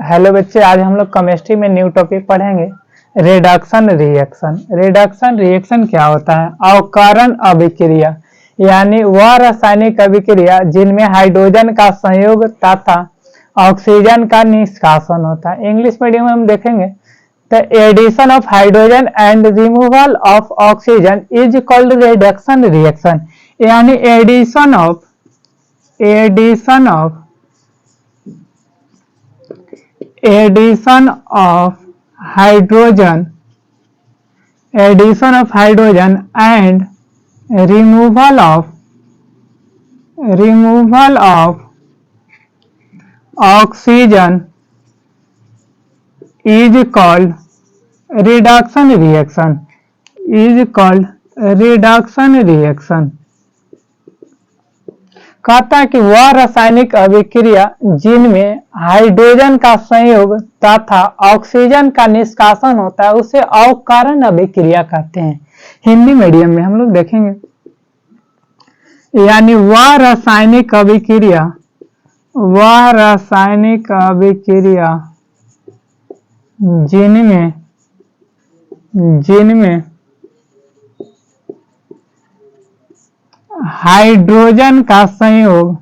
Hello बच्चे, आज हम लोग केमिस्ट्री में न्यू टॉपिक पढ़ेंगे रिडक्शन रिएक्शन। रिडक्शन रिएक्शन क्या होता है? अवकरण अभिक्रिया, यानी वह रासायनिक अभिक्रिया जिनमें हाइड्रोजन का संयोग तथा ऑक्सीजन का निष्कासन होता है। इंग्लिश मीडियम में हम देखेंगे the addition of hydrogen and removal of oxygen is called reduction reaction, यानी addition of hydrogen and removal of oxygen is called reduction reaction। कहता है कि वह रासायनिक अभिक्रिया जिनमें हाइड्रोजन का संयोग तथा ऑक्सीजन का निष्कासन होता है उसे अवकरण अभिक्रिया कहते हैं। हिंदी मीडियम में हम लोग देखेंगे, यानी वह रासायनिक अभिक्रिया जिनमें हाइड्रोजन का संयोग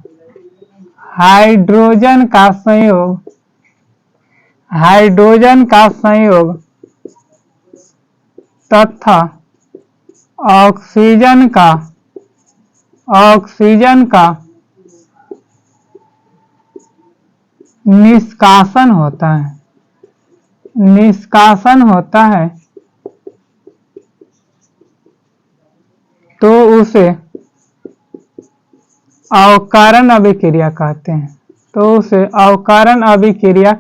तथा ऑक्सीजन का निष्कासन होता है तो उसे अवकरण अभिक्रिया कहते हैं। अवकरण अभिक्रिया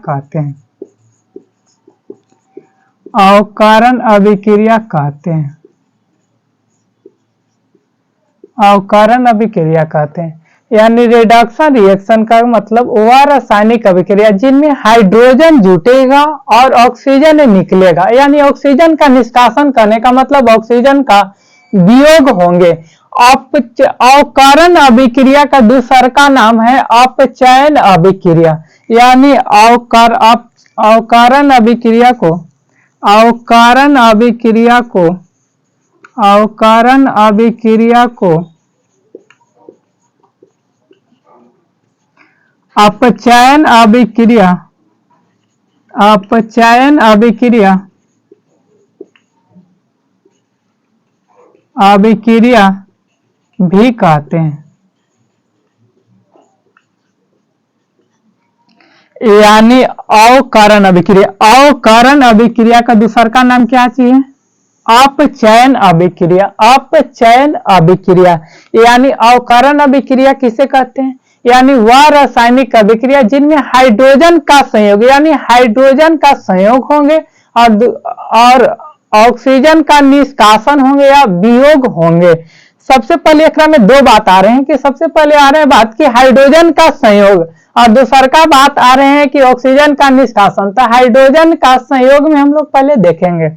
कहते हैं। यानी रिडक्शन रिएक्शन का मतलब वह रासायनिक अभिक्रिया जिनमें हाइड्रोजन जुटेगा और ऑक्सीजन निकलेगा, यानी ऑक्सीजन का निष्कासन करने का मतलब ऑक्सीजन का वियोग होंगे। अवकरण अभिक्रिया का दूसरा का नाम है अपचयन अभिक्रिया, यानी अवकरण अभिक्रिया को अपचयन अभिक्रिया भी कहते हैं। यानी अवकरण अभिक्रिया का दूसरा का नाम क्या चाहिए? अपचयन अभिक्रिया। यानी अवकरण अभिक्रिया किसे कहते हैं? यानी वह रासायनिक अभिक्रिया जिनमें हाइड्रोजन का संयोग होंगे और ऑक्सीजन का निष्कासन होंगे या वियोग होंगे। सबसे पहले एक में दो बात आ रहे हैं कि सबसे पहले आ रहे हैं बात की हाइड्रोजन का संयोग और दूसरा का बात आ रहे हैं कि ऑक्सीजन का निष्कासन। तो हाइड्रोजन का संयोग में हम लोग पहले देखेंगे।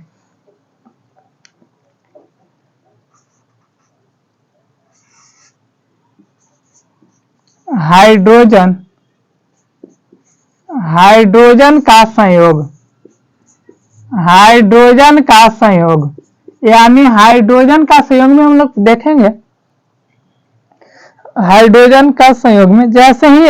हाइड्रोजन का संयोग यानी हाइड्रोजन का संयोग में हम लोग देखेंगे। हाइड्रोजन का संयोग में जैसे ही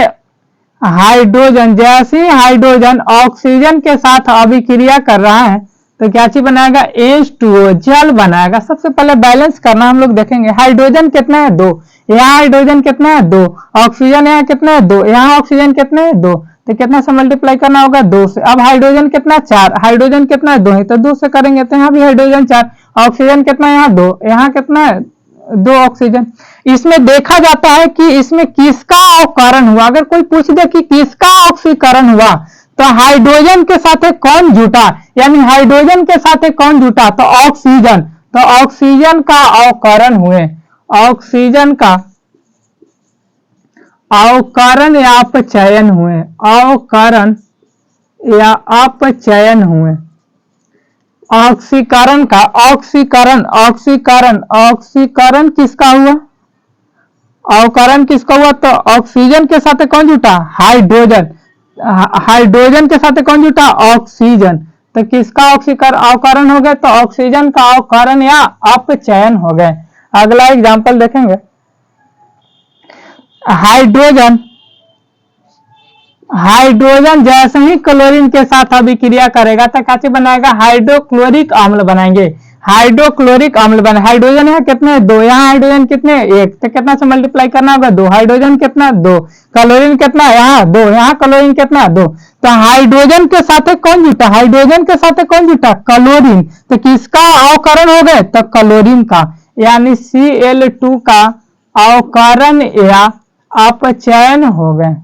हाइड्रोजन ऑक्सीजन के साथ अभिक्रिया कर रहा है तो क्या चीज बनाएगा? H2O जल बनाएगा। सबसे पहले बैलेंस करना हम लोग देखेंगे। हाइड्रोजन कितना है? 2। यहाँ हाइड्रोजन कितना है? 2। ऑक्सीजन यहाँ कितना है? 2। यहाँ ऑक्सीजन कितना है? 2। तो कितना से मल्टीप्लाई करना होगा? 2 से। अब हाइड्रोजन कितना? 4। हाइड्रोजन कितना है? 2 है तो 2 से करेंगे तो यहाँ भी हाइड्रोजन 4। ऑक्सीजन कितना है? यहाँ 2। यहाँ कितना है? 2 ऑक्सीजन। इसमें देखा जाता है कि इसमें किसका अवकरण हुआ। अगर कोई पूछ दे कि किसका ऑक्सीकरण हुआ तो हाइड्रोजन के साथ कौन जुटा, यानी हाइड्रोजन के साथ कौन जुटा? तो ऑक्सीजन। तो ऑक्सीजन का अवकरण हुए। ऑक्सीजन का अवकरण या अपचयन हुए। ऑक्सीकरण किसका हुआ? अवकरण किसका हुआ? तो ऑक्सीजन के साथ कौन जुटा? हाइड्रोजन। हाइड्रोजन के साथ कौन जुटा, ऑक्सीजन, तो किसका अवकरण हो गए, तो ऑक्सीजन का अवकरण या अपचयन हो गए। अगला एग्जांपल देखेंगे, हाइड्रोजन जैसे ही क्लोरीन के साथ अभिक्रिया करेगा तो क्या बनाएगा, हाइड्रोक्लोरिक अम्ल बनाएंगे। हाइड्रोक्लोरिक अम्ल बने, हाइड्रोजन यहाँ कितने, 2, यहाँ हाइड्रोजन कितने, 1, तो कितना से मल्टीप्लाई करना होगा, 2, हाइड्रोजन कितना, 2, क्लोरीन कितना, यहाँ 2, यहाँ क्लोरीन कितना, 2, तो हाइड्रोजन के साथ कौन जुटा, हाइड्रोजन के साथ कौन जुटा, क्लोरीन, तो किसका अवकरण हो गए, तो क्लोरीन का, यानी Cl2 का अवकरण या अपचयन हो गए।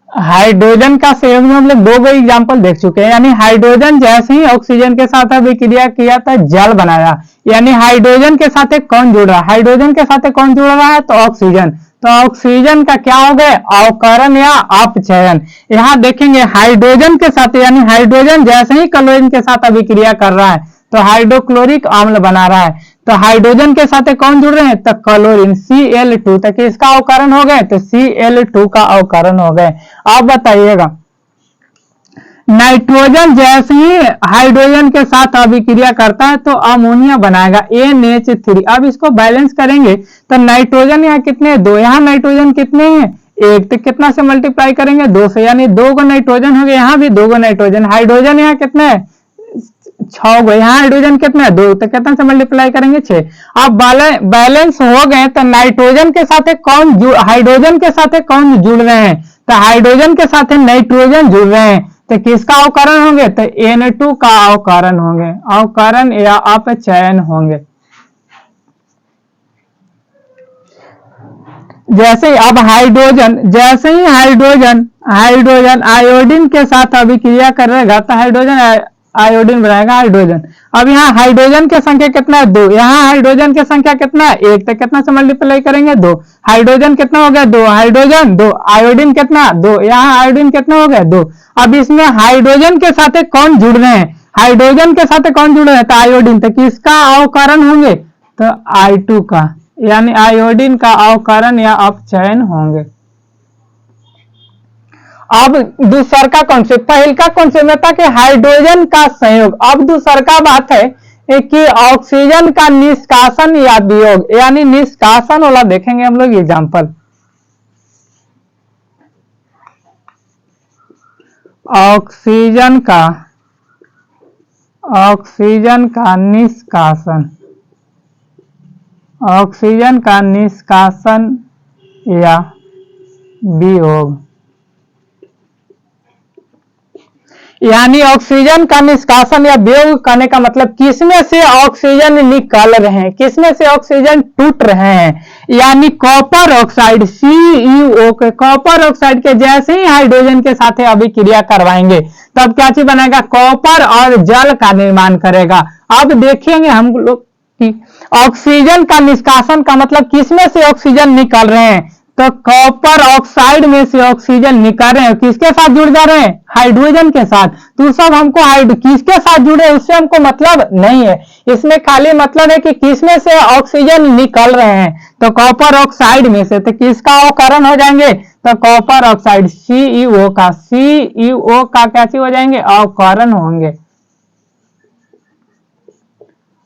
हाइड्रोजन का संयोग में हम लोग 2 एग्जाम्पल देख चुके हैं, यानी हाइड्रोजन जैसे ही ऑक्सीजन के साथ अभिक्रिया किया तो जल बनाया, यानी हाइड्रोजन के साथ कौन जुड़ रहा है, हाइड्रोजन के साथ कौन जुड़ रहा है, तो ऑक्सीजन, तो ऑक्सीजन का क्या हो गए, अवकरण या अपचयन। यहाँ देखेंगे हाइड्रोजन के साथ, यानी हाइड्रोजन जैसे ही क्लोरीन के साथ अभिक्रिया कर रहा है तो हाइड्रोक्लोरिक अम्ल बना रहा है, तो हाइड्रोजन के साथ कौन जुड़ रहे हैं, तो क्लोरीन, Cl2, तक इसका अवकरण हो गए, तो Cl2 का अवकरण हो गए। अब बताइएगा, नाइट्रोजन जैसे ही हाइड्रोजन के साथ अभिक्रिया करता है तो अमोनिया बनाएगा, NH3। अब इसको बैलेंस करेंगे तो नाइट्रोजन यहाँ कितने, 2, यहाँ नाइट्रोजन कितने हैं, 1, तो कितना से मल्टीप्लाई करेंगे, 2 से, यानी 2 गो नाइट्रोजन हो गए, यहाँ भी 2 गो नाइट्रोजन, हाइड्रोजन यहाँ कितने, 6 गो, यहाँ हाइड्रोजन कितना, 2, तो कितना से मल्टीप्लाई करेंगे, 6। अब बैलेंस हो गए तो नाइट्रोजन के साथ कौन हाइड्रोजन के साथ कौन जुड़ रहे हैं, तो हाइड्रोजन के साथ नाइट्रोजन जुड़ रहे हैं, तो किसका अवकरण होंगे, तो N2 का अवकरण होंगे, अवकरण या अपचयन होंगे। जैसे अब हाइड्रोजन जैसे ही हाइड्रोजन आयोडीन के साथ अभिक्रिया करेगा तो हाइड्रोजन आयोडीन बनाएगा हाइड्रोजन। अब यहाँ हाइड्रोजन की संख्या कितना है, 2, यहाँ हाइड्रोजन की संख्या कितना है, 1, तो कितना से मल्टीप्लाई करेंगे, 2, हाइड्रोजन कितना हो गया, 2, हाइड्रोजन 2, आयोडीन कितना, 2, यहाँ आयोडीन कितना हो गया, 2। अब इसमें हाइड्रोजन के साथ कौन जुड़ रहे हैं, हाइड्रोजन के साथ कौन जुड़ रहे हैं, तो आयोडीन, तो किसका अवकरण होंगे, तो I2 का, यानी आयोडीन का अवकरण या अपचयन होंगे। अब दूसर का कॉन्सेप्ट, पहल का कॉन्सेप्ट था कि हाइड्रोजन का संयोग। अब दूसर का बात है कि ऑक्सीजन का निष्कासन या वियोग, यानी निष्कासन वाला देखेंगे हम लोग एग्जांपल। ऑक्सीजन का निष्कासन या वियोग, यानी ऑक्सीजन का निष्कासन या वियोग करने का मतलब किसमें से ऑक्सीजन निकल रहे हैं, किसमें से ऑक्सीजन टूट रहे हैं, यानी कॉपर ऑक्साइड CuO के, कॉपर ऑक्साइड के जैसे ही हाइड्रोजन के साथ अभिक्रिया करवाएंगे तब क्या चीज बनाएगा, कॉपर और जल का निर्माण करेगा। अब देखेंगे हम लोग कि ऑक्सीजन का निष्कासन का मतलब किसमें से ऑक्सीजन निकल रहे हैं, तो कॉपर ऑक्साइड में से ऑक्सीजन निकाल रहे हैं, किसके साथ जुड़ जा रहे हैं, हाइड्रोजन के साथ। तो सब हमको किसके साथ जुड़े उससे हमको मतलब नहीं है, इसमें खाली मतलब है कि किसमें से ऑक्सीजन निकल रहे हैं, तो कॉपर ऑक्साइड में से, तो किसका अवकरण हो जाएंगे, तो कॉपर ऑक्साइड CuO का क्या चीज हो जाएंगे, अवकरण होंगे,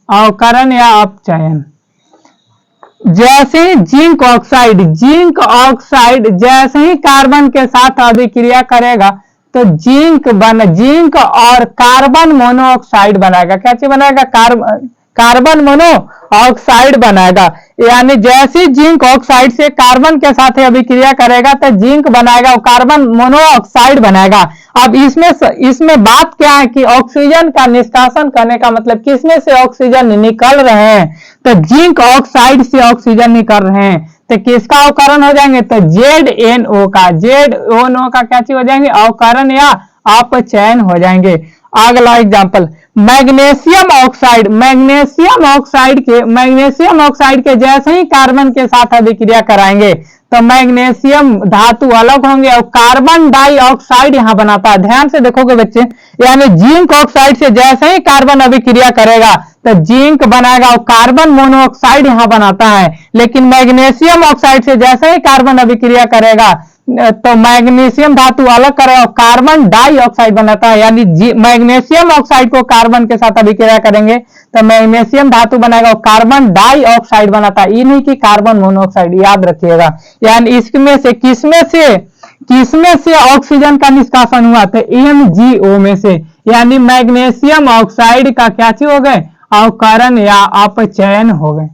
अवकरण या अपचयन। जैसे जिंक ऑक्साइड जैसे ही कार्बन के साथ अभिक्रिया करेगा तो जिंक और कार्बन मोनोऑक्साइड बनाएगा, क्या चीज बनाएगा, कार्बन मोनोऑक्साइड बनाएगा, यानी जैसे जिंक ऑक्साइड से कार्बन के साथ अभिक्रिया करेगा तो जिंक बनाएगा और कार्बन मोनोऑक्साइड बनाएगा। अब इसमें बात क्या है कि ऑक्सीजन का निष्कासन करने का मतलब किसमें से ऑक्सीजन निकल रहे हैं, तो जिंक ऑक्साइड से ऑक्सीजन निकल रहे हैं, तो किसका अवकरण हो जाएंगे, तो ZNO का क्या चीज हो जाएंगे, अवकरण या अपचयन हो जाएंगे। अगला एग्जांपल, मैग्नीशियम ऑक्साइड के जैसे ही कार्बन के साथ अभिक्रिया कराएंगे तो मैग्नीशियम धातु अलग होंगे और कार्बन डाइऑक्साइड यहाँ बनाता है। ध्यान से देखोगे बच्चे, यानी जिंक ऑक्साइड से जैसे ही कार्बन अभिक्रिया करेगा तो जिंक बनाएगा और कार्बन मोनोऑक्साइड यहाँ बनाता है, लेकिन मैग्नीशियम ऑक्साइड से जैसे ही कार्बन अभिक्रिया करेगा तो मैग्नीशियम धातु अलग करेगा और कार्बन डाइऑक्साइड बनाता है। यानी मैग्नीशियम ऑक्साइड को कार्बन के साथ अभिक्रिया करेंगे तो मैग्नीशियम धातु बनाएगा और कार्बन डाइऑक्साइड बनाता है, ये नहीं कि कार्बन मोनोऑक्साइड, याद रखिएगा। यानी इसमें से किसमें से ऑक्सीजन का निष्कासन हुआ तो MgO में से, यानी मैग्नीशियम ऑक्साइड का क्या चीज हो गए, अवकरण या अपचयन हो गए।